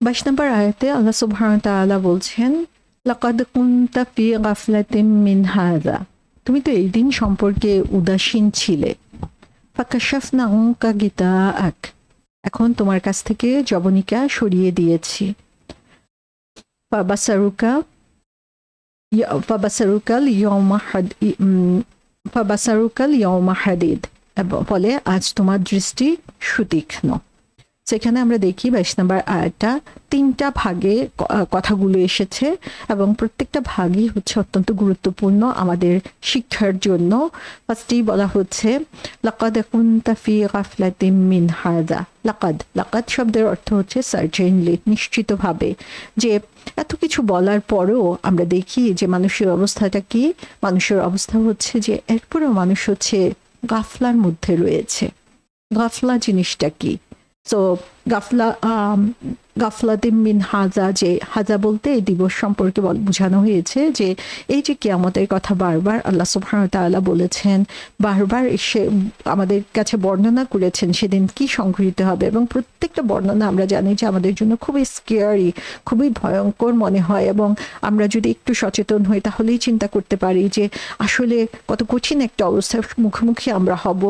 22 নম্বর আয়াতে আল্লাহ সুবহানাহু ওয়া তাআলা বলছেন, লাকাদ কুনতা ফি গাফলাতিন মিন হাযা, তুমি তো এই দিন সম্পর্কে উদাসীন ছিলে। ফাকাশাফনা আনকা গিতাআক, এখন তোমার কাছ থেকে জবনিকা সরিয়ে দিয়েছি। ফাবাসারুকা ফাবাসারুকাল ইয়াউমা ফাবাসারুকাল ইয়াউমা হাদিদ, ফলে আজ তোমার দৃষ্টি সুতীক্ষ্ণ। সেখানে আমরা দেখি 22 নম্বর আয়াতটা 3টা ভাগে কথাগুলো এসেছে এবং প্রত্যেকটা ভাগই হচ্ছে অত্যন্ত গুরুত্বপূর্ণ আমাদের শিক্ষার জন্য। ফার্স্টেই বলা হচ্ছে লাকাদ কুনতা ফি গাফলাতিন মিন হাযা। লাকাদ শব্দের অর্থ হচ্ছে সার্টেনলি, নিশ্চিতভাবে। যে এত কিছু বলার পরেও আমরা দেখি যে মানুষের অবস্থাটা কি, মানুষের অবস্থা হচ্ছে যে এরপরেও মানুষ হচ্ছে গাফলার মধ্যে রয়েছে। গাফলা জিনিসটা কি? সো গাফলাতিন মিন হাযা, যে হাযা বলতে এই দিবস সম্পর্কে বোঝানো হয়েছে যে এই যে কিয়ামতের কথা বারবার আল্লাহ সুবহানাহু ওয়া তাআলা বলেছেন, বারবার এসে আমাদের কাছে বর্ণনা করেছেন সেদিন কি সংঘটিত হবে, এবং প্রত্যেকটা বর্ণনা আমরা জানি যে আমাদের জন্য খুবই স্কেয়ারি, খুবই ভয়ঙ্কর মনে হয়, এবং আমরা যদি একটু সচেতন হই তাহলেই চিন্তা করতে পারি যে আসলে কত কঠিন একটা অবস্থার মুখোমুখি আমরা হব।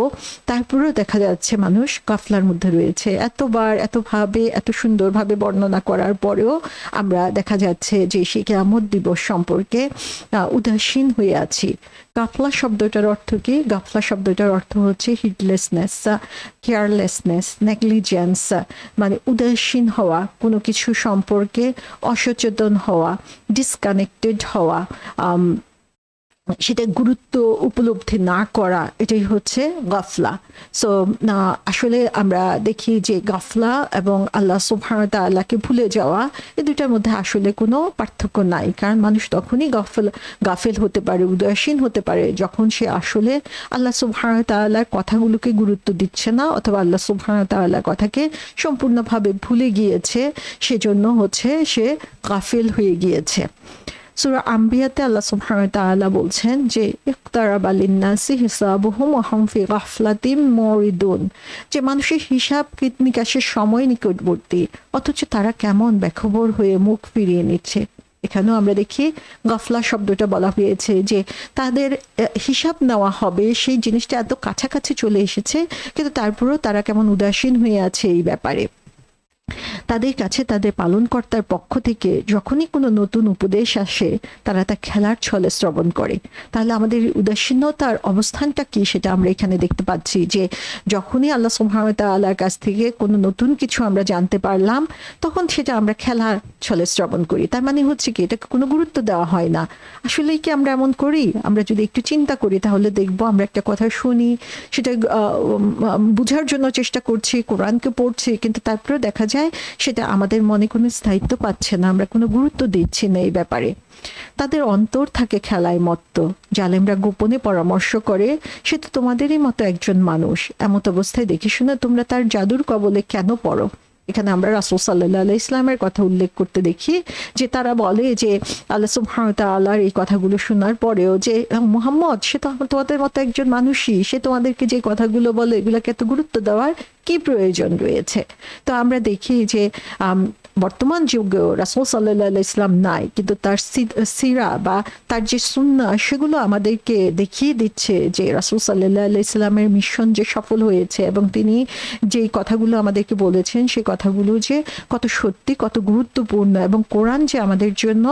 তারপরেও দেখা যাচ্ছে মানুষ গাফলার মধ্যে রয়েছে। এতবার, এতভাবে, এত সুন্দরভাবে বর্ণনা করার পরেও আমরা দেখা যাচ্ছে যে সেই কিয়ামত দিবস সম্পর্কে উদাসীন হয়ে আছি। গাফলা শব্দটার অর্থ কি? গাফলা শব্দটার অর্থ হচ্ছে হিডলেসনেস, কেয়ারলেসনেস, নেগলিজেন্স, মানে উদাসীন হওয়া, কোনো কিছু সম্পর্কে অসচেতন হওয়া, ডিসকানেক্টেড হওয়া, সেটা গুরুত্ব উপলব্ধি না করা, এটাই হচ্ছে গাফলা। সো আসলে আমরা দেখি যে গাফলা এবং আল্লাহ সুবহানাহু ওয়া তাআলাকে ভুলে যাওয়া, এই দুটার মধ্যে আসলে কোনো পার্থক্য নাই। কারণ মানুষ তখনই গাফেল হতে পারে, উদাসীন হতে পারে, যখন সে আসলে আল্লাহ সুবহানাহু ওয়া তাআলার কথাগুলোকে গুরুত্ব দিচ্ছে না, অথবা আল্লাহ সুবহানাহু ওয়া তাআলার কথাকে সম্পূর্ণভাবে ভুলে গিয়েছে, সেজন্য হচ্ছে সে গাফেল হয়ে গিয়েছে। সূরা আম্বিয়াতে আল্লাহ সুবহানাহু ওয়া তাআলা বলছেন যে ইকতারাবা লিন-নাসি হিসাবুহুম ওয়া হুম ফি গাফলাতিন মুরিদুন, যে মানুষের হিসাব নিকাশের সময় নিকটবর্তী, অথচ তারা কেমন বেখবর হয়ে মুখ ফিরিয়ে নিচ্ছে। এখানেও আমরা দেখি গাফলা শব্দটা বলা হয়েছে যে তাদের হিসাব নেওয়া হবে, সেই জিনিসটা এত কাছাকাছি চলে এসেছে, কিন্তু তারপরেও তারা কেমন উদাসীন হয়ে আছে এই ব্যাপারে। তাদের কাছে তাদের পালনকর্তার পক্ষ থেকে যখনই কোনো নতুন উপদেশ আসে, তারা তা খেলার ছলে শ্রবণ করে। তাহলে আমাদের উদাসীনতার অবস্থানটা কি, সেটা আমরা এখানে দেখতে পাচ্ছি যে যখনই আল্লাহ সুবহানাহু ওয়া তাআলার কাছ থেকে কোনো নতুন কিছু আমরা জানতে পারলাম, তখন সেটা আমরা খেলার ছলে শ্রবণ করি। তার মানে হচ্ছে কি, এটাকে কোনো গুরুত্ব দেওয়া হয় না। আসলেই কি আমরা এমন করি? আমরা যদি একটু চিন্তা করি তাহলে দেখব আমরা একটা কথা শুনি, সেটা বুঝার জন্য চেষ্টা করছি, কোরআনকে পড়ছি, কিন্তু তারপরেও দেখা যায় সেটা আমাদের মনে কোনো স্থায়িত্ব পাচ্ছে না, আমরা কোনো গুরুত্ব দিচ্ছি না এই ব্যাপারে। তাদের অন্তর থাকে খেলায় মত্ত, জালেমরা গোপনে পরামর্শ করে সে তো তোমাদেরই মতো একজন মানুষ, এমত অবস্থায় দেখে শুনে তোমরা তার জাদুর কবলে কেন পড়ো। এখানে আমরা রাসূল সাল্লাল্লাহু আলাইহি ইসলামের কথা উল্লেখ করতে দেখি যে তারা বলে যে আল্লাহ সুবহানাহু ওয়া তাআলার এই কথাগুলো শোনার পরেও যে মুহাম্মদ সে তো তোমাদের মতো একজন মানুষই, সে তোমাদেরকে যে কথাগুলো বলে এগুলোকে এত গুরুত্ব দেওয়ার কি প্রয়োজন রয়েছে। তো আমরা দেখি যে বর্তমান যুগেও রাসূল সাল্লাল্লাহু আলাইহি ইসলাম নাই, কিন্তু তার সিরা বা তার যে সুন্নাহ সেগুলো আমাদেরকে দেখিয়ে দিচ্ছে যে রাসূল সাল্লাল্লাহু আলাইহি ইসলামের মিশন যে সফল হয়েছে, এবং তিনি যে কথাগুলো আমাদেরকে বলেছেন সেই কথাগুলো যে কত সত্যি, কত গুরুত্বপূর্ণ, এবং কোরআন যে আমাদের জন্য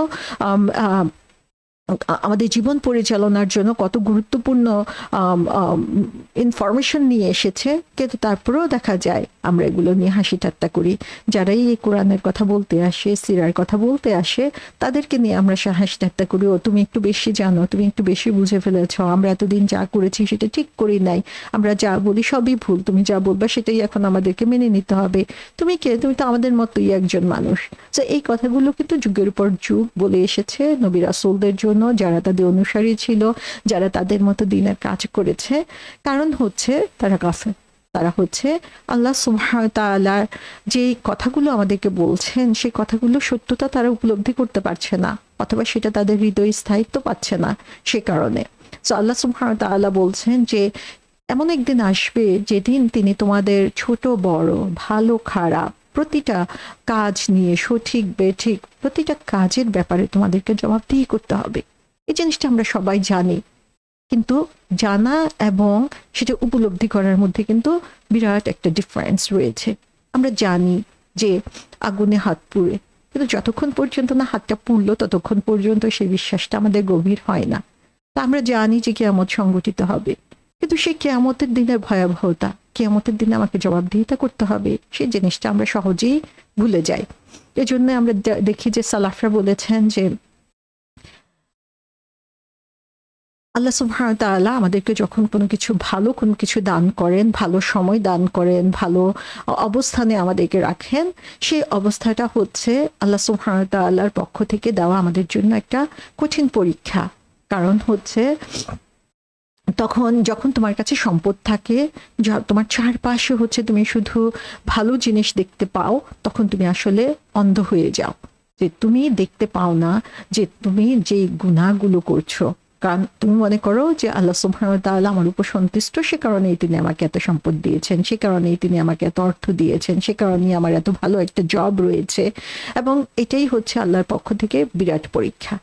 আমাদের জীবন পরিচালনার জন্য কত গুরুত্বপূর্ণ ইনফরমেশন নিয়ে এসেছে। কিন্তু তারপরেও দেখা যায় আমরা এগুলো নিয়ে হাসি ঠাট্টা করি। যারাই এই কোরআনের কথা বলতে আসে, সিরার কথা বলতে আসে, তাদেরকে নিয়ে আমরা হাসি ঠাট্টা করি, ও তুমি একটু বেশি জানো, তুমি একটু বেশি বুঝে ফেলেছ, আমরা এতদিন যা করেছি সেটা ঠিক করি নাই, আমরা যা বলি সবই ভুল, তুমি যা বলবা সেটাই এখন আমাদেরকে মেনে নিতে হবে, তুমি কে, তুমি তো আমাদের মতোই একজন মানুষ। তো এই কথাগুলো কিন্তু যুগের পর যুগ বলে এসেছে নবী রাসূলদের জন্য, যারা তাদের অনুসারী ছিল, যারা তাদের মতো দিনের কাজ করেছে। কারণ হচ্ছে তারা গাফেল, তারা হচ্ছে আল্লাহ সুবহানাহু ওয়া তাআলার যে কথাগুলো আমাদেরকে বলছেন সেই কথাগুলো সত্যতা তারা উপলব্ধি করতে পারছে না, অথবা সেটা তাদের হৃদয়ে স্থায়িত্ব পাচ্ছে না। সে কারণে সো আল্লাহ সুবহানাহু ওয়া তাআলা বলছেন যে এমন একদিন আসবে যেদিন তিনি তোমাদের ছোট বড়, ভালো খারাপ, প্রতিটা কাজ নিয়ে সঠিক বেঠিক প্রতিটা কাজের ব্যাপারে তোমাদেরকে জবাবদিহি করতে হবে। এই জিনিসটা আমরা সবাই জানি, কিন্তু জানা এবং সেটা উপলব্ধি করার মধ্যে কিন্তু বিরাট একটা ডিফারেন্স রয়েছে। আমরা জানি যে আগুনে হাত পুড়ে, কিন্তু যতক্ষণ পর্যন্ত না হাতটা পুড়লো ততক্ষণ পর্যন্ত সেই বিশ্বাসটা আমাদের গভীর হয় না। তা আমরা জানি যে কিয়ামত সংঘটিত হবে, কিন্তু সেই কিয়ামতের দিনের ভয়াবহতা, কিয়ামতের দিনে আমাকে জবাবদিহিতা করতে হবে, সেই জিনিসটা আমরা সহজেই ভুলে যাই। এজন্য আমরা দেখি যে সালাফরা বলেছেন যে আল্লাহ সুবহানাহু ওয়া তাআলা আমাদেরকে যখন কোনো কিছু দান করেন, ভালো সময় দান করেন, ভালো অবস্থানে আমাদেরকে রাখেন, সেই অবস্থাটা হচ্ছে আল্লাহ সুবহানাহু ওয়া তাআলার পক্ষ থেকে দেওয়া আমাদের জন্য একটা কঠিন পরীক্ষা। কারণ হচ্ছে তখন যখন তোমার কাছে সম্পদ থাকে, তোমার চারপাশে হচ্ছে তুমি শুধু ভালো জিনিস দেখতে পাও, তখন তুমি আসলে অন্ধ হয়ে যাও, যে তুমি দেখতে পাও না যে তুমি যে গুনাহগুলো করছো। কারণ তুমি মনে করো যে আল্লাহ সুবহানাহু ওয়া তাআলা আমার উপর সন্তুষ্ট, সে কারণেই তিনি আমাকে এত সম্পদ দিয়েছেন, সে কারণেই তিনি আমাকে এত অর্থ দিয়েছেন, সে কারণেই আমার এত ভালো একটা জব রয়েছে। এবং এটাই হচ্ছে আল্লাহর পক্ষ থেকে বিরাট পরীক্ষা।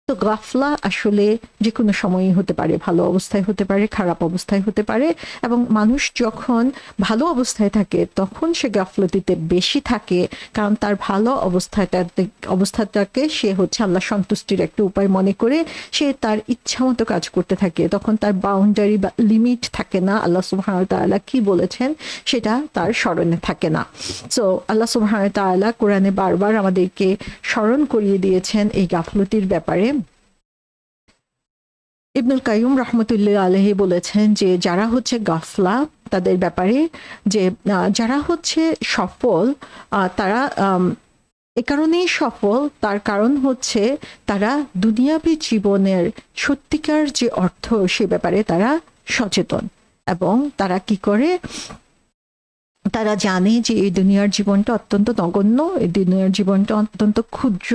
তো গাফলা আসলে যে কোনো সময়ই হতে পারে, ভালো অবস্থায় হতে পারে, খারাপ অবস্থায় হতে পারে। এবং মানুষ যখন ভালো অবস্থায় থাকে তখন সে গাফলতিতে বেশি থাকে, কারণ তার ভালো অবস্থাটাকে সে হচ্ছে আল্লাহ সন্তুষ্টির একটা উপায় মনে করে সে তার ইচ্ছা মতো কাজ করতে থাকে। তখন তার বাউন্ডারি বা লিমিট থাকে না, আল্লাহ সুবহানাহু ওয়া তাআলা কি বলেছেন সেটা তার স্মরণে থাকে না। সো আল্লাহ সুবহানাহু ওয়া তাআলা কোরআনে বারবার আমাদেরকে স্মরণ করিয়ে দিয়েছেন এই গাফলতির ব্যাপারে। ইবনুল কাইয়ুম রাহমাতুল্লাহ আলাইহি বলেছেন যে যারা হচ্ছে গাফলা তাদের ব্যাপারে, যে যারা হচ্ছে সফল তারা এ কারণেই সফল, তার কারণ হচ্ছে তারা দুনিয়াবী জীবনের সত্যিকার যে অর্থ সে ব্যাপারে তারা সচেতন। এবং তারা কি করে, তারা জানে যে এই দুনিয়ার জীবনটা অত্যন্ত নগণ্য, এই দুনিয়ার জীবনটা অত্যন্ত ক্ষুদ্র,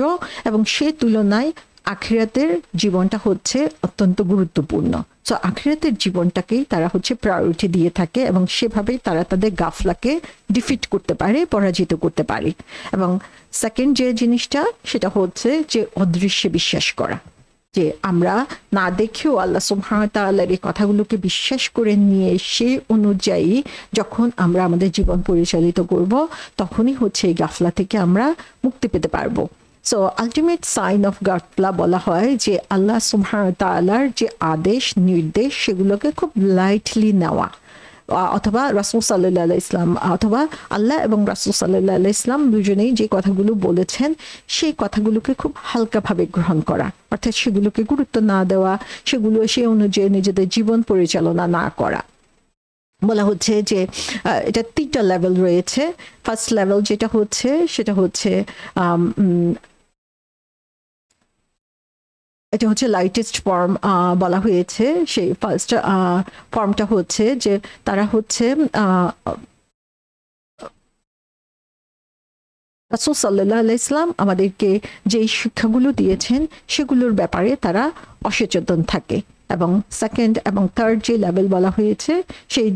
এবং সে তুলনায় আখিরাতের জীবনটা হচ্ছে অত্যন্ত গুরুত্বপূর্ণ। সো আখিরাতের জীবনটাকেই তারা হচ্ছে প্রায়োরিটি দিয়ে থাকে, এবং সেভাবেই তারা তাদের গাফলাকে ডিফিট করতে পারে, পরাজিত করতে পারে। এবং সেকেন্ড যে জিনিসটা সেটা হচ্ছে যে অদৃশ্যে বিশ্বাস করা, যে আমরা না দেখেও আল্লাহ সুবহানাহু ওয়া তাআলার এই কথাগুলোকে বিশ্বাস করে নিয়ে সেই অনুযায়ী যখন আমরা আমাদের জীবন পরিচালিত করব, তখনই হচ্ছে এই গাফলা থেকে আমরা মুক্তি পেতে পারবো। সো আলটিমেট সাইন অফ গাফলা বলা হয় যে আল্লাহ সুবহানাহু ওয়া তাআলার যে আদেশ নির্দেশ সেগুলোকে খুব লাইটলি নেওয়া, অথবা রাসূল সাল্লাল্লাহু আলাইহি ইসলাম অথবা আল্লাহ এবং রাসূল সাল্লাল্লাহু আলাইহি ইসলাম দুজনেই যে কথাগুলো বলেছেন সেই কথাগুলোকে খুব হালকাভাবে গ্রহণ করা, অর্থাৎ সেগুলোকে গুরুত্ব না দেওয়া, সেগুলো সে অনুযায়ী নিজেদের জীবন পরিচালনা না করা। বলা হচ্ছে যে এটা তিনটা লেভেল রয়েছে। ফার্স্ট লেভেল যেটা হচ্ছে সেটা হচ্ছে এটা হচ্ছে লাইটেস্ট ফর্ম বলা হয়েছে। সেই ফার্স্ট ফর্মটা হচ্ছে যে তারা হচ্ছে রাসূল সাল্লাল্লাহু আলাইহি ইসলাম আমাদেরকে যে শিক্ষাগুলো দিয়েছেন সেগুলোর ব্যাপারে তারা অসচেতন থাকে। এবং সেকেন্ড এবং থার্ড যে লেভেল বলা হয়েছে সেই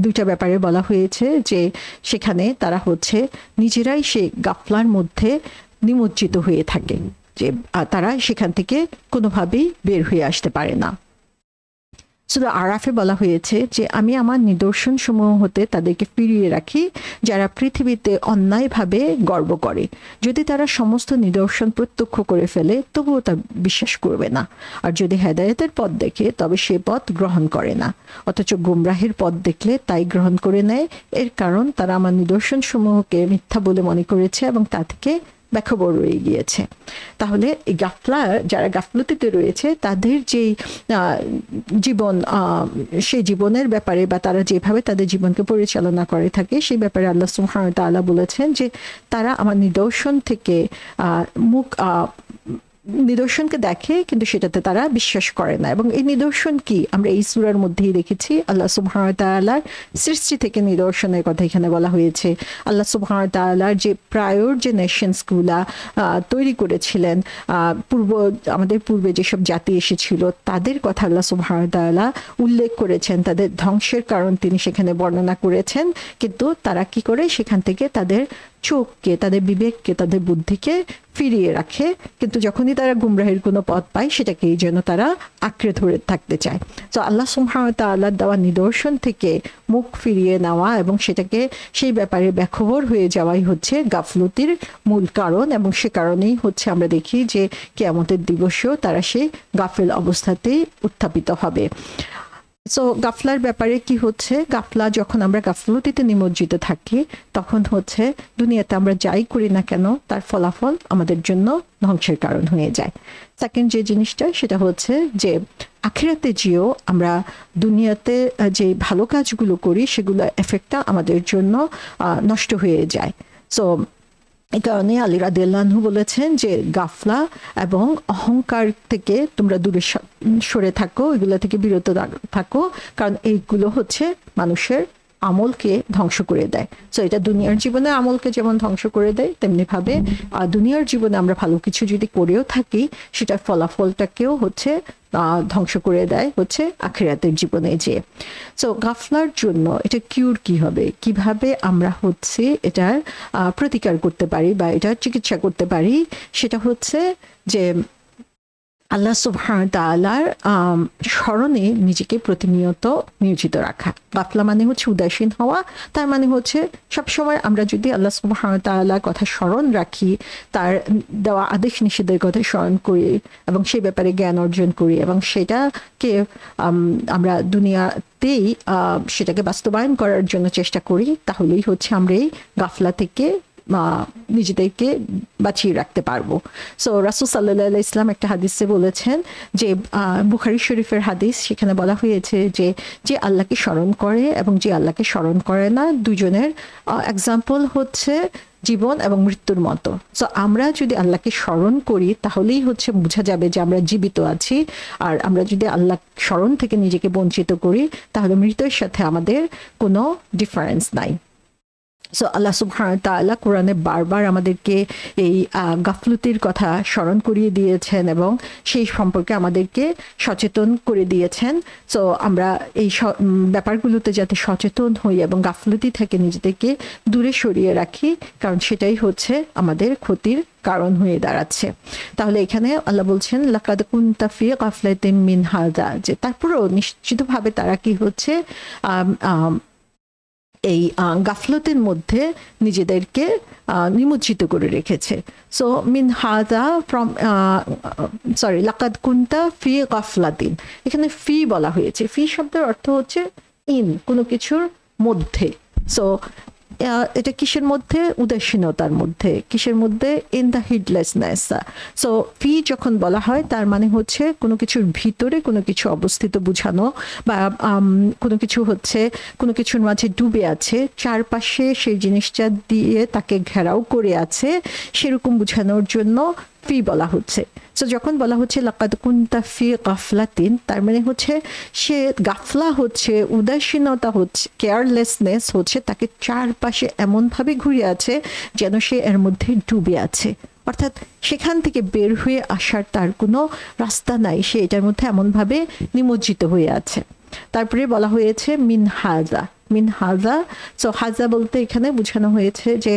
দুইটা ব্যাপারে বলা হয়েছে যে সেখানে তারা হচ্ছে নিজেরাই সেই গাফলার মধ্যে নিমজ্জিত হয়ে থাকে, যে তারা সেখান থেকে কোনোভাবেই বের হয়ে আসতে পারে না। সূরা আরাফে বলা হয়েছে যে আমি আমার নিদর্শন সমূহ হতে তাদেরকে ফিরিয়ে রাখি যারা পৃথিবীতে অন্যায়ভাবে গর্ব করে। যদি তারা সমস্ত নিদর্শন প্রত্যক্ষ করে ফেলে তবুও তা বিশ্বাস করবে না, আর যদি হেদায়েতের পথ দেখে তবে সে পথ গ্রহণ করে না, অথচ গুমরাহের পথ দেখলে তাই গ্রহণ করে নেয়। এর কারণ তারা আমার নিদর্শন সমূহকে মিথ্যা বলে মনে করেছে এবং তা থেকে বেখবর রয়ে গিয়েছে। তাহলে এই গাফলা, যারা গাফলতিতে রয়েছে তাদের যেই জীবন, সেই জীবনের ব্যাপারে বা তারা যেভাবে তাদের জীবনকে পরিচালনা করে থাকে সেই ব্যাপারে আল্লাহ সুবহানাহু ওয়া তাআলা বলেছেন যে তারা আমার নিদর্শন থেকে মুখ নিদর্শনকে দেখে কিন্তু সেটাতে তারা বিশ্বাস করে না। এবং এই নিদর্শন কি আমরা এই সূরার মধ্যেই দেখেছি, আল্লাহ সুবহানাহু ওয়া তাআলার সৃষ্টি থেকে নিদর্শনের কথা এখানে বলা হয়েছে। আল্লাহ সুবহানাহু ওয়া তাআলার যে প্রায়র যে নেশনসগুলা তৈরি করেছিলেন, আমাদের পূর্বে যেসব জাতি এসেছিল তাদের কথা আল্লাহ সুবহানাহু ওয়া তাআলা উল্লেখ করেছেন, তাদের ধ্বংসের কারণ তিনি সেখানে বর্ণনা করেছেন। কিন্তু তারা কি করে সেখান থেকে তাদের চোখকে, তাদের বিবেককে, তাদের বুদ্ধিকে ফিরিয়ে রাখে, কিন্তু যখনই তারা গুমরাহের কোনো পথ পায় সেটাকেই যেন তারা আঁকড়ে ধরে থাকতে চায়। তো আল্লাহ সুবহানাহু ওয়া তাআলার দেওয়া নিদর্শন থেকে মুখ ফিরিয়ে নেওয়া এবং সেটাকে সেই ব্যাপারে বেখবর হয়ে যাওয়াই হচ্ছে গাফলতির মূল কারণ। এবং সে কারণেই হচ্ছে আমরা দেখি যে কিয়ামতের দিবসেও তারা সেই গাফেল অবস্থাতেই উত্থাপিত হবে। সো গাফলার ব্যাপারে কি হচ্ছে, গাফলা যখন আমরা গাফলতিতে নিমজ্জিত থাকি তখন হচ্ছে দুনিয়াতে আমরা যাই করি না কেন তার ফলাফল আমাদের জন্য ধ্বংসের কারণ হয়ে যায়। সেকেন্ড যে জিনিসটা সেটা হচ্ছে যে আখিরাতে যেও আমরা দুনিয়াতে যে ভালো কাজগুলো করি সেগুলো এফেক্টটা আমাদের জন্য নষ্ট হয়ে যায়। সো এই কারণে আলী রাদিয়াল্লাহু আনহু বলেছেন যে গাফলা এবং অহংকার থেকে তোমরা দূরে সরে থাকো, এগুলো থেকে বিরত থাকো, কারণ এইগুলো হচ্ছে মানুষের আমলকে ধ্বংস করে দেয়। সো এটা দুনিয়ার জীবনে আমলকে যেমন ধ্বংস করে দেয় তেমনি ভাবে দুনিয়ার জীবনে আমরা ভালো কিছু যদি করেও থাকি সেটার ফলাফলটাকেও হচ্ছে ধ্বংস করে দেয় হচ্ছে আখিরাতের জীবনে যে। সো গাফলার জন্য এটা কিউর কি হবে, কিভাবে আমরা হচ্ছে এটার প্রতিকার করতে পারি বা এটার চিকিৎসা করতে পারি, সেটা হচ্ছে যে আল্লাহ সুবহানাহু ওয়া তাআলার স্মরণে নিজেকে প্রতিনিয়ত নিয়োজিত রাখা। গাফলা মানে হচ্ছে উদাসীন হওয়া, তার মানে হচ্ছে সবসময় আমরা যদি আল্লাহ সুবহানাহু ওয়া তাআলার কথা স্মরণ রাখি, তার দেওয়া আদেশ নিষেধের কথা স্মরণ করি এবং সেই ব্যাপারে জ্ঞান অর্জন করি এবং সেটাকে আমরা দুনিয়াতেই সেটাকে বাস্তবায়ন করার জন্য চেষ্টা করি, তাহলেই হচ্ছে আমরা এই গাফলা থেকে নিজেদেরকে বাঁচিয়ে রাখতে পারবো। সো রাসূল সাল্লাল্লাহু আলাইহি ওয়াসাল্লাম একটা হাদিসে বলেছেন যে বুখারী শরীফের হাদিস, সেখানে বলা হয়েছে যে যে আল্লাহকে স্মরণ করে এবং যে আল্লাহকে স্মরণ করে না দুজনের এক্সাম্পল হচ্ছে জীবন এবং মৃত্যুর মতো। সো আমরা যদি আল্লাহকে স্মরণ করি তাহলেই হচ্ছে বোঝা যাবে যে আমরা জীবিত আছি, আর আমরা যদি আল্লাহ স্মরণ থেকে নিজেকে বঞ্চিত করি তাহলে মৃত্যুর সাথে আমাদের কোনো ডিফারেন্স নাই। সো আল্লাহ সুবহানাহু ওয়া তাআলা কোরআনে বারবার আমাদেরকে এই গাফলতির কথা স্মরণ করিয়ে দিয়েছেন এবং সেই সম্পর্কে আমাদেরকে সচেতন করে দিয়েছেন। সো আমরা এই ব্যাপারগুলোতে যাতে সচেতন হই এবং গাফলতি থেকে নিজেদেরকে দূরে সরিয়ে রাখি, কারণ সেটাই হচ্ছে আমাদের ক্ষতির কারণ হয়ে দাঁড়াচ্ছে। তাহলে এখানে আল্লাহ বলছেন লাকাদ কুনতা ফি গাফলাতিন মিন হাযা, যে তারপরেও নিশ্চিতভাবে তারা কি হচ্ছে এই গাফলতের মধ্যে নিজেদেরকে নিমজ্জিত করে রেখেছে। সো মিন হাযা ফ্রম লাকাদ কুনতা ফি গাফলাতিন, এখানে ফি বলা হয়েছে, ফি শব্দের অর্থ হচ্ছে ইন, কোনো কিছুর মধ্যে। সো এটা কিসের মধ্যে, উদাসীনতার মধ্যে, কিসের মধ্যে, ইন দ্য হিডলেসনেস। সো ফি যখন বলা হয় তার মানে হচ্ছে কোনো কিছুর ভিতরে কোনো কিছু অবস্থিত বোঝানো, বা কোনো কিছু হচ্ছে কোনো কিছুর মাঝে ডুবে আছে, চারপাশে সেই জিনিসটা দিয়ে তাকে ঘেরাও করে আছে, সেরকম বোঝানোর জন্য ফি বলা হচ্ছে। সো যখন বলা হচ্ছে লাকাদ কুনতা ফি গাফলাতিন, তার মানে হচ্ছে সে গাফলা হচ্ছে উদাসীনতা, হচ্ছে কেয়ারলেসনেস, হচ্ছে তাকে চারপাশে এমনভাবে ঘুরে আছে যেন সে এর মধ্যে ডুবে আছে, অর্থাৎ সেখান থেকে বের হয়ে আসার তার কোনো রাস্তা নাই, সে এটার মধ্যে এমনভাবে নিমজ্জিত হয়ে আছে। তারপরে বলা হয়েছে মিন হাযা, মিন হাযা। সো হাযা বলতে এখানে বোঝানো হয়েছে যে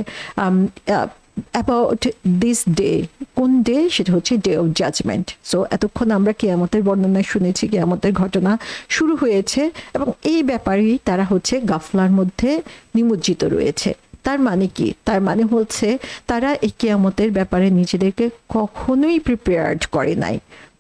about this day, কোন ডে, সেটা হচ্ছে ডে অফ জাজমেন্ট। সো এতক্ষণ আমরা কিয়ামতের বর্ণনা শুনেছি, কিয়ামতের ঘটনা শুরু হয়েছে এবং এই ব্যাপারেই তারা হচ্ছে গাফলার মধ্যে নিমজ্জিত রয়েছে। তার মানে কি, তার মানে হচ্ছে তারা এই কিয়ামতের ব্যাপারে নিজেদেরকে কখনোই প্রিপেয়ার্ড করে নাই,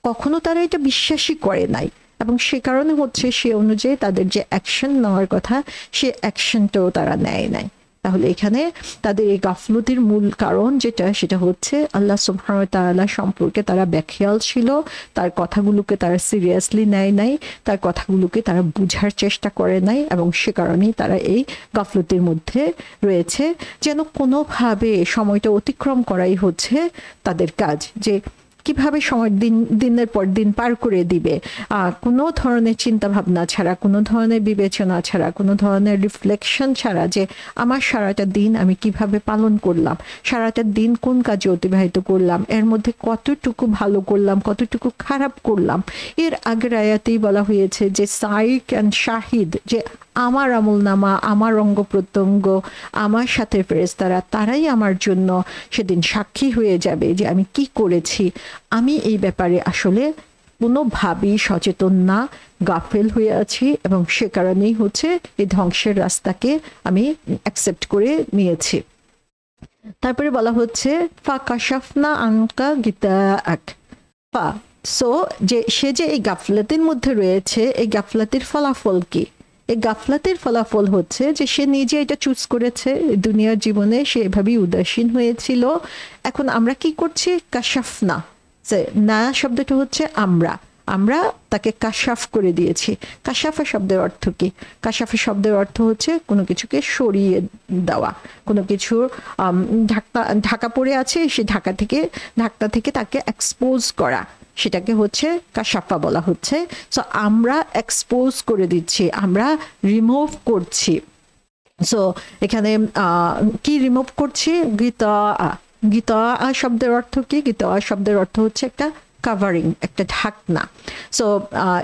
কখনো তারা এটা বিশ্বাসই করে নাই, এবং সে কারণে হচ্ছে সে অনুযায়ী তাদের যে অ্যাকশন নেওয়ার কথা সে অ্যাকশনটাও তারা নেয় নাই। তাহলে এখানে তাদের এই গাফলতির মূল কারণ যেটা, সেটা হচ্ছে আল্লাহ সুবহানাহু ওয়া তাআলা সম্পর্কে তারা বেখেয়াল ছিল, তার কথাগুলোকে তারা সিরিয়াসলি নেয় নাই, তার কথাগুলোকে তারা বুঝার চেষ্টা করে নাই, এবং সে কারণেই তারা এই গাফলতির মধ্যে রয়েছে, যেন কোনোভাবে সময়টা অতিক্রম করাই হচ্ছে তাদের কাজ। যে কিভাবে সময় দিনের পর দিন পার করে দিবে, কোনো ধরনের চিন্তা ভাবনা ছাড়া, কোনো ধরনের বিবেচনা ছাড়া, কোনো ধরনের রিফ্লেকশন ছাড়া যে আমার সারাটা দিন আমি কিভাবে পালন করলাম, সারাটা দিন কোন কাজে অতিবাহিত করলাম, এর মধ্যে কতটুকু ভালো করলাম, কতটুকু খারাপ করলাম। এর আগের আয়াতেই বলা হয়েছে যে সাইক অ্যান্ড শাহিদ, যে আমার আমলনামা, আমার অঙ্গ প্রত্যঙ্গ, আমার সাথে ফেরেশতারা, তারাই আমার জন্য সেদিন সাক্ষী হয়ে যাবে যে আমি কি করেছি। আমি এই ব্যাপারে আসলে কোনোভাবেই সচেতন না, গাফেল হয়ে আছি, এবং সে কারণেই হচ্ছে এই ধ্বংসের রাস্তাকে আমি অ্যাকসেপ্ট করে নিয়েছি। তারপরে বলা হচ্ছে ফা কাশাফনা আনকা গীতা এক ফা, সো যে সে যে এই গাফলাতের মধ্যে রয়েছে, এই গাফলাতের ফলাফল কি? এই গাফলাতের ফলাফল হচ্ছে যে সে নিজে এটা চুজ করেছে, দুনিয়ার জীবনে সে এভাবেই উদাসীন হয়েছিল। এখন আমরা কি করছি? কাশাফনা, না শব্দটা হচ্ছে আমরা, আমরা তাকে কাশাফ করে দিয়েছি। কাশাফা শব্দের অর্থ কি? কাশাফা শব্দের অর্থ হচ্ছে কোনো কিছুকে সরিয়ে দেওয়া, কোনো কিছু ঢাকা পড়ে আছে, সে ঢাকনা থেকে তাকে এক্সপোজ করা, সেটাকে হচ্ছে কাশাফা বলা হচ্ছে। সো আমরা এক্সপোজ করে দিচ্ছি, আমরা রিমুভ করছি। সো এখানে কি রিমুভ করছি? গীতা। গীতা শব্দের অর্থ কি? গীতা শব্দের অর্থ হচ্ছে একটা কাভারিং, একটা ঢাকনা। সো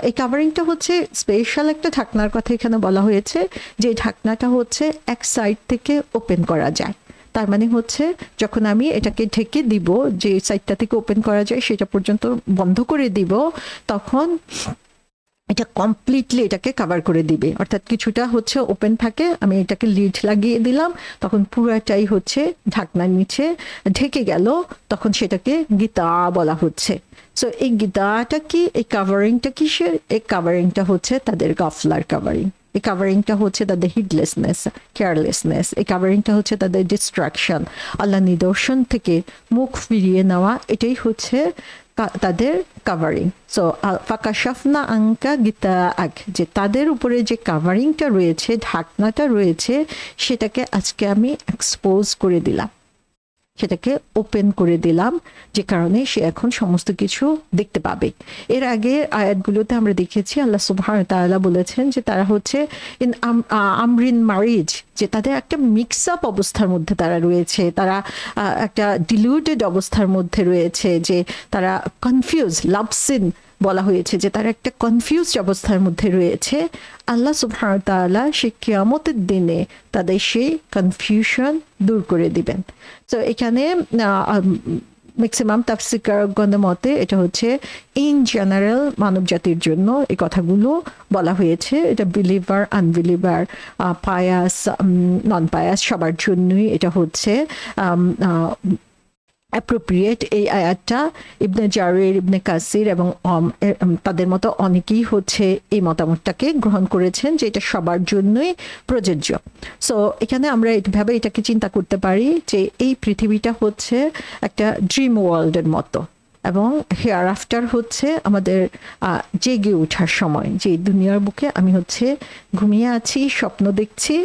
এই কাভারিংটা হচ্ছে স্পেশাল একটা ঢাকনার কথা এখানে বলা হয়েছে, যে ঢাকনাটা হচ্ছে এক সাইড থেকে ওপেন করা যায়। তার মানে হচ্ছে যখন আমি এটাকে ঢেকে দিব, যে সাইডটা থেকে ওপেন করা যায় সেটা পর্যন্ত বন্ধ করে দিব, তখন এটা কমপ্লিটলি এটাকে কভার করে দিবে। অর্থাৎ কিছুটা হচ্ছে ওপেন থাকে, আমি এটাকে লিড লাগিয়ে দিলাম, তখন পুরাটাই হচ্ছে ঢাকনার নিচে ঢেকে গেল, তখন সেটাকে গীতা বলা হচ্ছে। সো এই গীতাটা কি, এই কাভারিংটা কিসের? এই কাভারিংটা হচ্ছে তাদের গাফলার কাভারিং, এই কাভারিংটা হচ্ছে তাদের হিডলেসনেস, কেয়ারলেসনেস, এই কাভারিংটা হচ্ছে তাদের ডিস্ট্রাকশন, আল্লাহ নিদর্শন থেকে মুখ ফিরিয়ে নেওয়া, এটাই হচ্ছে তাদের কাভারিং। সো ফাকাশাফনা আনকা গীতা আক, যে তাদের উপরে যে কাভারিংটা রয়েছে, ঢাকনাটা রয়েছে, সেটাকে আজকে আমি এক্সপোজ করে দিলাম, সেটাকে ওপেন করে দিলাম, যে কারণে সে এখন সমস্ত কিছু দেখতে পাবে। এর আগে আয়াতগুলোতে আমরা দেখেছি আল্লাহ সুবহানাহু ওয়া তাআলা বলেছেন যে তারা হচ্ছে আমরিন মারিজ, যে তাদের একটা মিক্স আপ অবস্থার মধ্যে তারা রয়েছে, তারা একটা ডিলিউটেড অবস্থার মধ্যে রয়েছে, যে তারা কনফিউজ, লাভসিন বলা হয়েছে, যে তারা একটা কনফিউজড অবস্থার মধ্যে রয়েছে। আল্লাহ সুবহানাহু ওয়া তাআলা সেই কিয়ামতের দিনে তাদের সেই কনফিউশন দূর করে দিবেন। তো এখানে ম্যাক্সিমাম তাফসীরকারগণের মতে এটা হচ্ছে ইন জেনারেল মানব জাতির জন্য এই কথাগুলো বলা হয়েছে। এটা বিলিভার, আনবিলিভার, পায়াস, নন পায়াস সবার জন্যই এটা হচ্ছে অ্যাপ্রোপ্রিয়েট। এই আয়াতটা ইবনে জারির, ইবনে কাসির এবং তাদের মতো অনেকেই হচ্ছে এই মতামতটাকে গ্রহণ করেছেন যে এটা সবার জন্যই প্রযোজ্য। সো এখানে আমরা এইভাবে এটাকে চিন্তা করতে পারি যে এই পৃথিবীটা হচ্ছে একটা ড্রিম ওয়ার্ল্ডের মতো, এবং হেয়ার আফটার হচ্ছে আমাদের জেগে ওঠার সময়, যে দুনিয়ার বুকে আমি হচ্ছে ঘুমিয়ে আছি, স্বপ্ন দেখছি,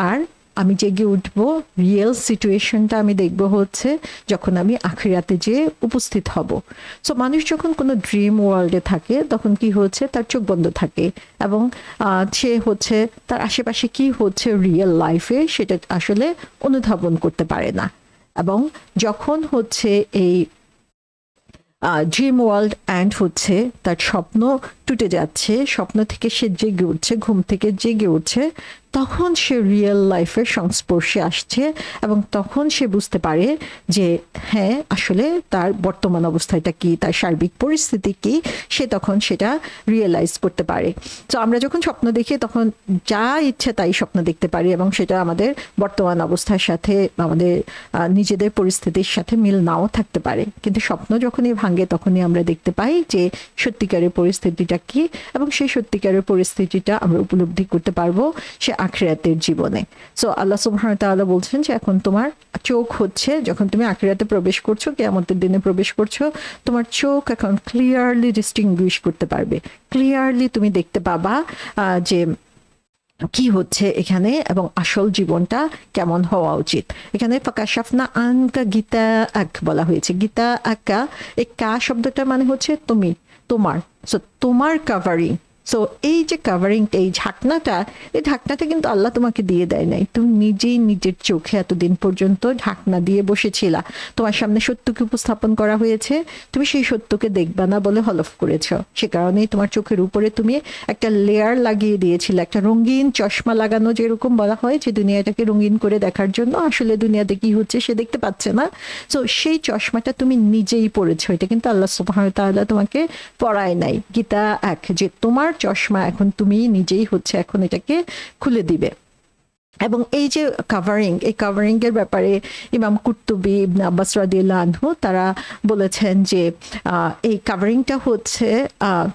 আর আমি জেগে উঠব, রিয়েল সিচুয়েশনটা আমি দেখব হচ্ছে যখন আমি আখিরাতে যেয়ে উপস্থিত হব। সো মানুষ যখন কোনো ড্রিম ওয়ার্ল্ডে থাকে তখন কি হচ্ছে, তার চোখ বন্ধ থাকে, এবং সে হচ্ছে তার আশেপাশে কি হচ্ছে রিয়েল লাইফে সেটা আসলে অনুধাবন করতে পারে না। এবং যখন হচ্ছে এই ড্রিম ওয়ার্ল্ড অ্যান্ড হচ্ছে তার স্বপ্ন টুটে যাচ্ছে, স্বপ্ন থেকে সে জেগে উঠছে, ঘুম থেকে জেগে উঠছে, তখন সে রিয়েল লাইফের সংস্পর্শে আসছে, এবং তখন সে বুঝতে পারে যে হ্যাঁ আসলে তার বর্তমান অবস্থাটা কি, তার সার্বিক পরিস্থিতি কি, সে তখন সেটা রিয়েলাইজ করতে পারে। তো আমরা যখন স্বপ্ন দেখি তখন যা ইচ্ছে তাই স্বপ্ন দেখতে পারি, এবং সেটা আমাদের বর্তমান অবস্থার সাথে, আমাদের নিজেদের পরিস্থিতির সাথে মিল নাও থাকতে পারে, কিন্তু স্বপ্ন যখনই ভাঙে তখনই আমরা দেখতে পাই যে সত্যিকারের পরিস্থিতিটা কি, এবং সেই সত্যিকারের পরিস্থিতিটা আমরা উপলব্ধি করতে পারবো সে আখিরাতের জীবনে। সো আল্লাহ সুবহানাহু ওয়া তাআলা বলছেন যে এখন তোমার চোখ হচ্ছে, যখন তুমি আখিরাতে প্রবেশ করছো, কিয়ামতের দিনে প্রবেশ করছো, তোমার চোখ এখন ক্লিয়ারলি ডিস্টিংগুইশ করতে পারবে, ক্লিয়ারলি তুমি দেখতে পাবা যে কি হচ্ছে এখানে এবং আসল জীবনটা কেমন হওয়া উচিত। এখানে ফাকাশাফনা আনকা গীতা এক বলা হয়েছে। গীতা আকা, এই কা শব্দটা মানে হচ্ছে তুমি, তোমার। সো তোমার কাভারিং, সো এই যে কাভারিংটা, এই ঢাকনাটা, এই ঢাকনাটা কিন্তু আল্লাহ তোমাকে দিয়ে দেয় নাই, তুমি নিজেই নিজের চোখে এতদিন পর্যন্ত ঢাকনা দিয়ে বসেছিলা। তোমার সামনে সত্যকে উপস্থাপন করা হয়েছে, তুমি সেই সত্যকে দেখবা না বলে হলফ করেছ। সে কারণেই তোমার চোখের উপরে তুমি একটা লেয়ার লাগিয়ে দিয়েছিলে, একটা রঙিন চশমা লাগানো, যেরকম বলা হয় যে দুনিয়াটাকে রঙিন করে দেখার জন্য, আসলে দুনিয়াতে কি হচ্ছে সে দেখতে পাচ্ছে না। সো সেই চশমাটা তুমি নিজেই পড়েছো, এটা কিন্তু আল্লাহ সুবহানাহু ওয়া তাআলা তোমাকে পড়ায় নাই। গীতা এক, যে তোমার চশমা এখন তুমি নিজেই হচ্ছে এখন এটাকে খুলে দিবে। এবং এই যে কাভারিং, এই কাভারিং এর ব্যাপারে ইমাম কুরতুবী, ইবনে আব্বাস রাদিয়াল্লাহু আনহু তারা বলেছেন যে এই কাভারিংটা হচ্ছে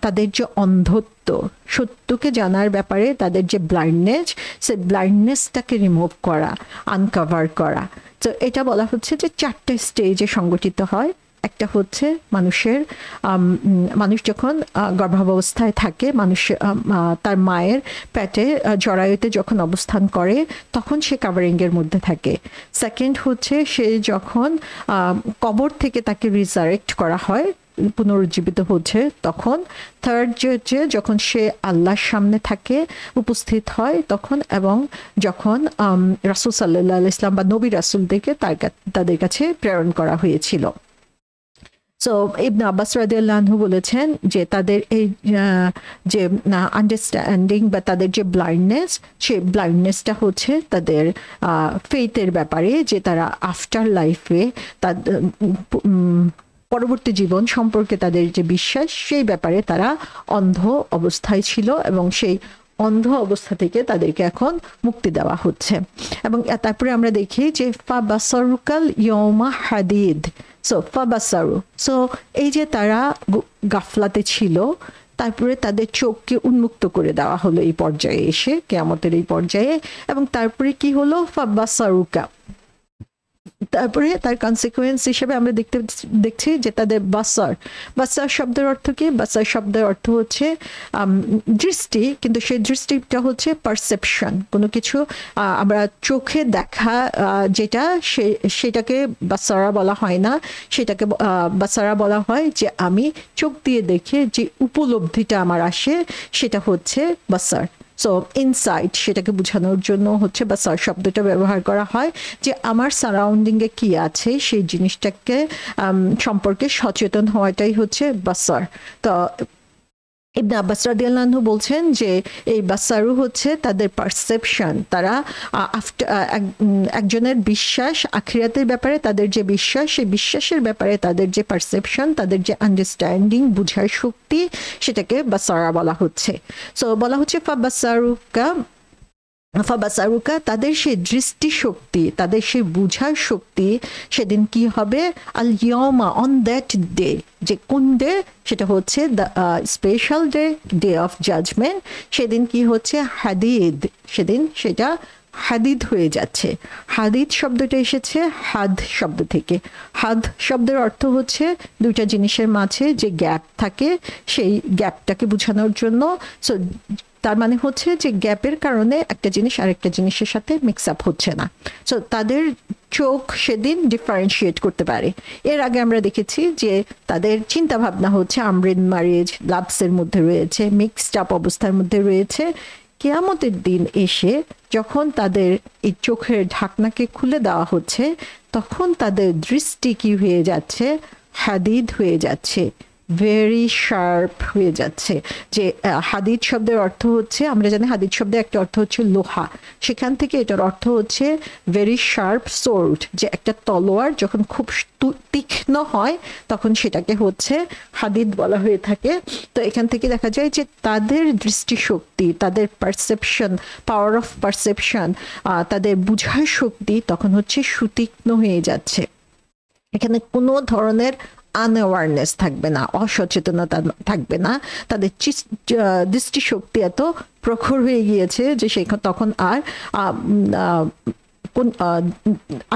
তাদের যে অন্ধত্ব, সত্যকে জানার ব্যাপারে তাদের যে ব্লাইন্ডনেস, সেই ব্লাইন্ডনেসটাকে রিমুভ করা, আনকাভার করা। তো এটা বলা হচ্ছে যে 4টে স্টেজে সংগঠিত হয়। একটা হচ্ছে মানুষ যখন গর্ভাবস্থায় থাকে, মানুষ তার মায়ের পেটে জরায়ুতে যখন অবস্থান করে তখন সে কাভারিং এর মধ্যে থাকে। সেকেন্ড হচ্ছে সে যখন কবর থেকে তাকে রিজারেক্ট করা হয়, পুনরুজ্জীবিত হচ্ছে তখন। থার্ড যে যখন সে আল্লাহর সামনে থাকে, উপস্থিত হয় তখন, এবং যখন রাসূল সাল্লাল্লাহু আলাইহি ওয়াসাল্লাম বা নবী রাসূলদেরকে তাদের কাছে প্রেরণ করা হয়েছিল। সো ইবনে আব্বাস রাদিয়াল্লাহু আনহু বলেছেন যে তাদের এই যে আন্ডারস্ট্যান্ডিং বা তাদের যে ব্লাইন্ডনেস, সেই ব্লাইন্ডনেসটা হচ্ছে তাদের ফেইথের ব্যাপারে, যে তারা আফটার লাইফে তাদের পরবর্তী জীবন সম্পর্কে তাদের যে বিশ্বাস, সেই ব্যাপারে তারা অন্ধ অবস্থায় ছিল, এবং সেই অন্ধ অবস্থা থেকে তাদেরকে এখন মুক্তি দেওয়া হচ্ছে। এবং তারপরে আমরা দেখি যে ফাবাসারুকাল ইয়মা হাদিদ, সো ফাবাসারু, সো এই যে তারা গাফলাতে ছিল, তারপরে তাদের চোখকে উন্মুক্ত করে দেওয়া হলো এই পর্যায়ে এসে, কিয়ামতের এই পর্যায়ে। এবং তারপরে কি হলো, ফাবাসারুকা, তারপরে তার কনসিকুয়েন্স হিসেবে আমরা দেখছি যে তাদের বাসার শব্দের অর্থ কি? বাসার শব্দের অর্থ হচ্ছে দৃষ্টি, কিন্তু সেই দৃষ্টিটা হচ্ছে পারসেপশন। কোনো কিছু আমরা চোখে দেখা যেটা, সেটাকে বাসারা বলা হয় না, সেটাকে বাসারা বলা হয় যে আমি চোখ দিয়ে দেখে যে উপলব্ধিটা আমার আসে, সেটা হচ্ছে বাসার। সো ইনসাইট, সেটাকে বোঝানোর জন্য হচ্ছে বাসার শব্দটা ব্যবহার করা হয়, যে আমার সারাউন্ডিংয়ে কি আছে সেই জিনিসটাকে সম্পর্কে সচেতন হওয়াটাই হচ্ছে বাসার। তো ইবনে আব্বাস রাদিয়াল্লাহু আনহু বলছেন যে এই বাসারু হচ্ছে তাদের পারসেপশন। তারা একজনের বিশ্বাস, আখিরাতের ব্যাপারে তাদের যে বিশ্বাস, সেই বিশ্বাসের ব্যাপারে তাদের যে পারসেপশন, তাদের যে আন্ডারস্ট্যান্ডিং, বুঝার শক্তি, সেটাকে বাসারা বলা হচ্ছে। সো বলা হচ্ছে ফাবাসারুকা, তাদের সেই দৃষ্টি শক্তি, তাদের সেই বুঝার শক্তি সেদিন কি হবে, আল ইয়ামা, অন দ্যাট ডে, যে কোন ডে, সেটা হচ্ছে the special day, day of judgment. সেদিন কি হচ্ছে, হাদিদ, সেদিন সেটা হাদিদ হয়ে যাচ্ছে। হাদিদ শব্দটা এসেছে হাদ শব্দ থেকে। হাদ শব্দের অর্থ হচ্ছে দুইটা জিনিসের মাঝে যে গ্যাপ থাকে, সেই গ্যাপটাকে বোঝানোর জন্য। সো তার মানে হচ্ছে যে গ্যাপের কারণে একটা জিনিস আরেকটা জিনিসের সাথে মিক্স আপ হচ্ছে না। সো তাদের চোখ সেদিন ডিফারেন্সিয়েট করতে পারে। এর আগে আমরা দেখেছি যে তাদের চিন্তা ভাবনা হচ্ছে আমরিন ম্যারেজ লাভসের মধ্যে রয়েছে, মিক্সড আপ অবস্থার মধ্যে রয়েছে। কিয়ামতের দিন এসে যখন তাদের এই চোখের ঢাকনাকে খুলে দেওয়া হচ্ছে, তখন তাদের দৃষ্টি কি হয়ে যাচ্ছে, হাদিদ হয়ে যাচ্ছে, ভেরি শার্প হয়ে যাচ্ছে। যে হাদিদ শব্দের অর্থ হচ্ছে, আমরা জানি হাদিদ শব্দের একটা অর্থ হচ্ছে লোহা, সেখান থেকে এটার অর্থ হচ্ছে ভেরি শার্প সোর্ড, যে একটা তলোয়ার যখন খুব তীক্ষ্ণ হয় তখন সেটাকে হচ্ছে হাদিদ বলা হয়ে থাকে। তো এখান থেকে দেখা যায় যে তাদের দৃষ্টিশক্তি, তাদের পারসেপশন, পাওয়ার অফ পারসেপশন, তাদের বুঝার শক্তি তখন হচ্ছে সুতীক্ষ্ণ হয়ে যাচ্ছে। এখানে কোনো ধরনের আনঅ্যাওয়ারনেস থাকবে না, অসচেতনতা থাকবে না। তাদের দৃষ্টিশক্তি এত প্রখর হয়ে গিয়েছে যে তখন আর কোন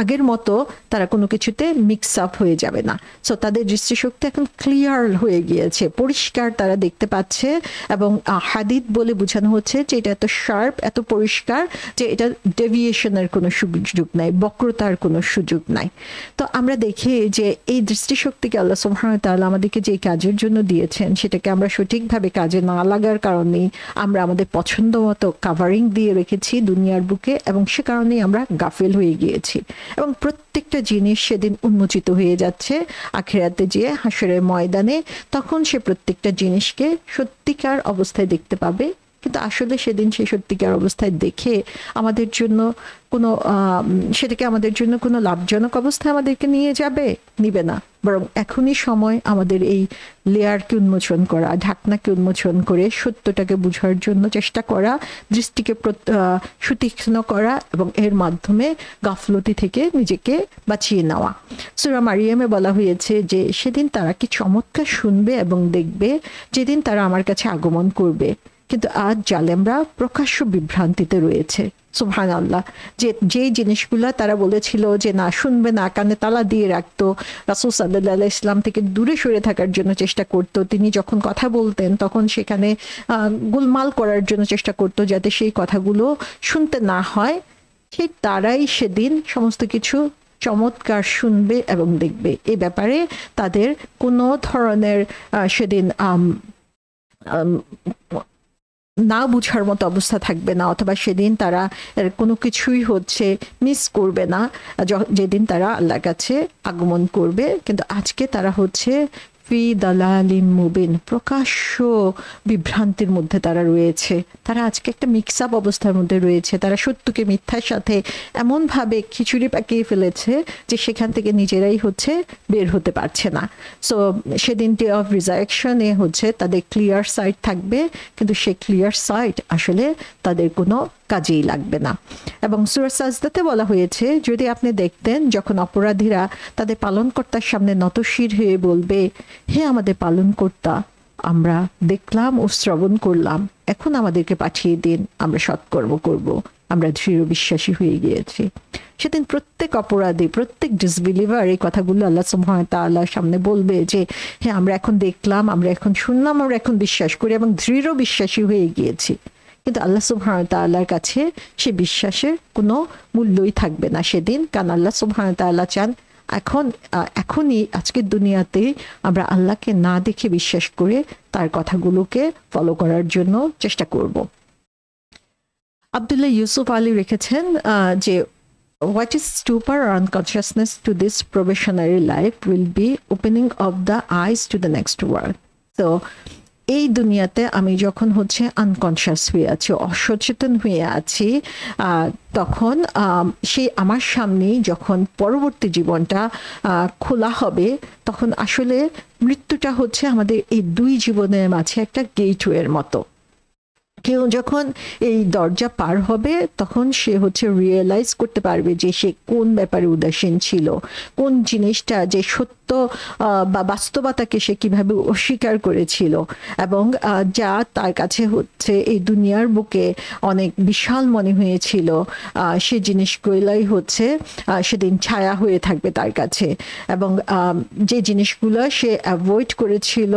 আগের মতো তারা কোনো কিছুতে মিক্স আপ হয়ে যাবে না। সো তাদের দৃষ্টিশক্তি এখন ক্লিয়ার হয়ে গিয়েছে, পরিষ্কার তারা দেখতে পাচ্ছে, এবং হাদিদ বলে বোঝানো হচ্ছে যে এটা এত শার্প, এত পরিষ্কার যে এটা ডেভিয়েশনের কোনো সুযোগ নাই, বক্রতার কোনো সুযোগ নাই। তো আমরা দেখি যে এই দৃষ্টিশক্তিকে আল্লাহ সুবহানাহু ওয়া তাআলা আমাদেরকে যে কাজের জন্য দিয়েছেন সেটাকে আমরা সঠিকভাবে কাজে না লাগার কারণে আমরা আমাদের পছন্দ মতো কাভারিং দিয়ে রেখেছি দুনিয়ার বুকে, এবং সে কারণেই আমরা গাফেল হয়ে গিয়েছি। এবং প্রত্যেকটা জিনিস সেদিন উন্মোচিত হয়ে যাচ্ছে আখিরাতে যেয়ে হাসরের ময়দানে, তখন সে প্রত্যেকটা জিনিসকে সত্যিকার অবস্থায় দেখতে পাবে। কিন্তু আসলে সেদিন সেই সত্যিকার অবস্থায় দেখে আমাদের জন্য কোনো সেটাকে আমাদের জন্য কোনো লাভজনক অবস্থায় আমাদেরকে নিয়ে যাবে, নিবে না। বরং এখনই সময় আমাদের এই লেয়ারকে উন্মোচন করা, ঢাকনাকে উন্মোচন করে সত্যটাকে বোঝার জন্য চেষ্টা করা, দৃষ্টিকে সুতীক্ষ্ণ করা, এবং এর মাধ্যমে গাফলতি থেকে নিজেকে বাঁচিয়ে নেওয়া। সূরা মারিয়ামে বলা হয়েছে যে সেদিন তারা কি চমৎকার শুনবে এবং দেখবে, যেদিন তারা আমার কাছে আগমন করবে। কিন্তু আজ জালেমরা প্রকাশ্য বিভ্রান্তিতে রয়েছে। সুবহানাল্লাহ, যেই জিনিসগুলো তারা বলেছিল যে না শুনবে না, কানে তালা দিয়ে রাখতো, রাসূল সাল্লাল্লাহু আলাইহি ওয়াসাল্লাম থেকে দূরে সরে থাকার জন্য চেষ্টা করতো, তিনি যখন কথা বলতেন তখন সেখানে গোলমাল করার জন্য চেষ্টা করতো যাতে সেই কথাগুলো শুনতে না হয়, ঠিক তারাই সেদিন সমস্ত কিছু চমৎকার শুনবে এবং দেখবে। এই ব্যাপারে তাদের কোনো ধরনের সেদিন না বুঝার মতো অবস্থা থাকবে না, অথবা সেদিন তারা কোনো কিছুই মিস করবে না যেদিন তারা আল্লাহর কাছে আগমন করবে। কিন্তু আজকে তারা ফি দালালিম মুবিন, প্রকাশ্য বিভ্রান্তির মধ্যে তারা রয়েছে। তারা আজকে একটা মিক্স আপ অবস্থার মধ্যে রয়েছে। তারা সত্যকে মিথ্যার সাথে এমনভাবে খিচুড়ি পাকিয়ে ফেলেছে যে সেখান থেকে নিজেরাই বের হতে পারছে না। সো সেদিন ডে অফ রিজারেকশনে তাদের ক্লিয়ার সাইট থাকবে, কিন্তু সেই ক্লিয়ার সাইট আসলে তাদের কোনো কাজেই লাগবে না। এবং সূরা সাজদাতে বলা হয়েছে, যদি আপনি দেখতেন যখন অপরাধীরা তাদের পালনকর্তার সামনে নতশির হয়ে বলবে, হে আমাদের পালনকর্তা, আমরা দেখলাম ও শ্রবণ করলাম, এখন আমাদেরকে পাঠিয়ে দিন, আমরা সৎকর্ম করব, আমরা দৃঢ় বিশ্বাসী হয়ে গিয়েছি। সেদিন প্রত্যেক অপরাধী, প্রত্যেক ডিসবিলিভার এই কথাগুলো আল্লাহ সুবহানাহু ওয়া তাআলার সামনে বলবে যে হ্যাঁ আমরা এখন দেখলাম, আমরা এখন শুনলাম, আমরা এখন বিশ্বাস করি এবং দৃঢ় বিশ্বাসী হয়ে গিয়েছি। কিন্তু আল্লাহ সুবহানাহু ওয়া তাআলার কাছে সে বিশ্বাসের কোনো মূল্যই থাকবে না সেদিন, কারণ আল্লাহ সুবহানাহু ওয়া তাআলা চান এখনই আজকের দুনিয়াতে আমরা আল্লাহকে না দেখে বিশ্বাস করে তার কথাগুলোকে ফলো করার জন্য চেষ্টা করব। আব্দুল্লাহ ইউসুফ আলী রেখেছেন যে what is stupor or unconsciousness to this probationary life will be opening of the eyes to the next world. So এই দুনিয়াতে আমি যখন আনকনশিয়াস হয়ে আছি, অসচেতন হয়ে আছি, তখন সেই আমার সামনে যখন পরবর্তী জীবনটা খোলা হবে, তখন আসলে মৃত্যুটা আমাদের এই দুই জীবনের মাঝে একটা গেটওয়ের মতো। কেউ যখন এই দরজা পার হবে তখন সে রিয়েলাইজ করতে পারবে যে সে কোন ব্যাপারে উদাসীন ছিল, কোন জিনিসটা যে সত্য বা বাস্তবতাকে সে কিভাবে অস্বীকার করেছিল, এবং যা তার কাছে এই দুনিয়ার বুকে অনেক বিশাল মনে হয়েছিল, সে জিনিসগুলাই সেদিন ছায়া হয়ে থাকবে তার কাছে, এবং যে জিনিসগুলো সে অ্যাভয়েড করেছিল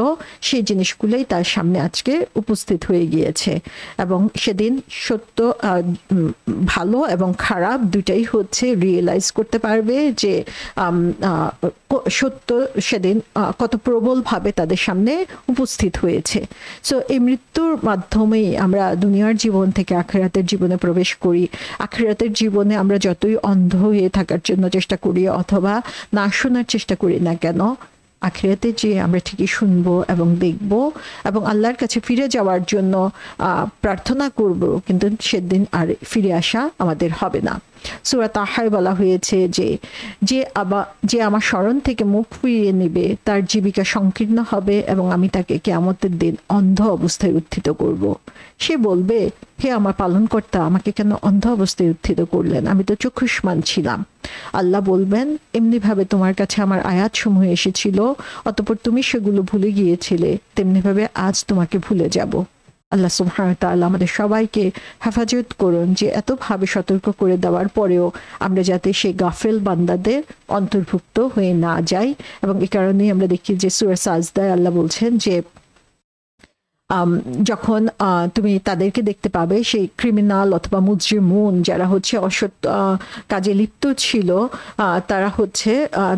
সেই জিনিসগুলোই তার সামনে আজকে উপস্থিত হয়ে গিয়েছে। এবং সেদিন সত্য, ভালো এবং খারাপ দুটাই রিয়েলাইজ করতে পারবে যে সত্য সেদিন কত প্রবলভাবে তাদের সামনে উপস্থিত হয়েছে। সো এই মৃত্যুর মাধ্যমেই আমরা দুনিয়ার জীবন থেকে আখিরাতের জীবনে প্রবেশ করি। আখিরাতের জীবনে আমরা যতই অন্ধ হয়ে থাকার জন্য চেষ্টা করি অথবা না শোনার চেষ্টা করি না কেন, আখিরাতে যে আমরা ঠিকই শুনবো এবং দেখবো এবং আল্লাহর কাছে ফিরে যাওয়ার জন্য প্রার্থনা করব, কিন্তু সেদিন আর ফিরে আসা আমাদের হবে না। সূরা তাহায় বলা হয়েছে যে আমার স্মরণ থেকে মুখ ফিরিয়ে নেবে তার জীবিকা সংকীর্ণ হবে এবং আমি তাকে কিয়ামতের দিন অন্ধ অবস্থায় উত্থিত করব। সে বলবে, হে আমার পালনকর্তা, আমাকে কেন অন্ধ অবস্থায় উত্থিত করলেন? আমি তো চক্ষুষ্মান ছিলাম। আল্লাহ বলবেন, এমনি ভাবে তোমার কাছে আমার আয়াত সমূহ এসেছিল, অতঃপর তুমি সেগুলো ভুলে গিয়েছিলে, তেমনি ভাবে আজ তোমাকে ভুলে যাব। আল্লাহ সুবহানাহু ওয়া তাআলা আমাদের সবাইকে হেফাজত করুন, যে এতভাবে সতর্ক করে দেওয়ার পরেও আমরা যাতে সেই গাফেল বান্দাদের অন্তর্ভুক্ত হয়ে না যাই। এবং এই কারণেই আমরা দেখি যে সূরা সাজদায় আল্লাহ বলছেন যে যখন তুমি তাদেরকে দেখতে পাবে, সেই ক্রিমিনাল অথবা মুজরিমুন যারা হচ্ছে অসৎ কাজে লিপ্ত ছিল, তারা হচ্ছে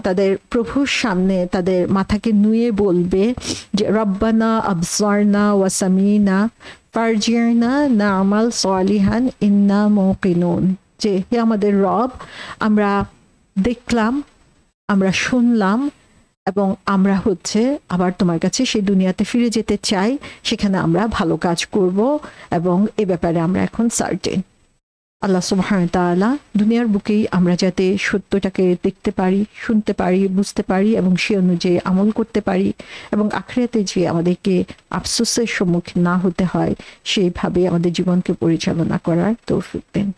তাদের প্রভুর সামনে তাদের মাথাকে নুয়ে বলবে যে রব্বানা আবসারনা ওয়া সামিনা ফারজিরনা না'মাল সালিহান ইন্না মুকিনুন, যে হে আমাদের রব, আমরা দেখলাম, আমরা শুনলাম, এবং আমরা হচ্ছে আবার তোমার কাছে সেই দুনিয়াতে ফিরে যেতে চাই, সেখানে আমরা ভালো কাজ করব, এবং এ ব্যাপারে আমরা এখন সার্টেন। আল্লাহ সুবহানাহু ওয়া তাআলা দুনিয়ার বুকেই আমরা যাতে সত্যটাকে দেখতে পারি, শুনতে পারি, বুঝতে পারি এবং সে অনুযায়ী আমল করতে পারি, এবং আখিরাতে যে আমাদেরকে আফসোসের সম্মুখীন না হতে হয় সেইভাবে আমাদের জীবনকে পরিচালনা করার তৌফিক দেন।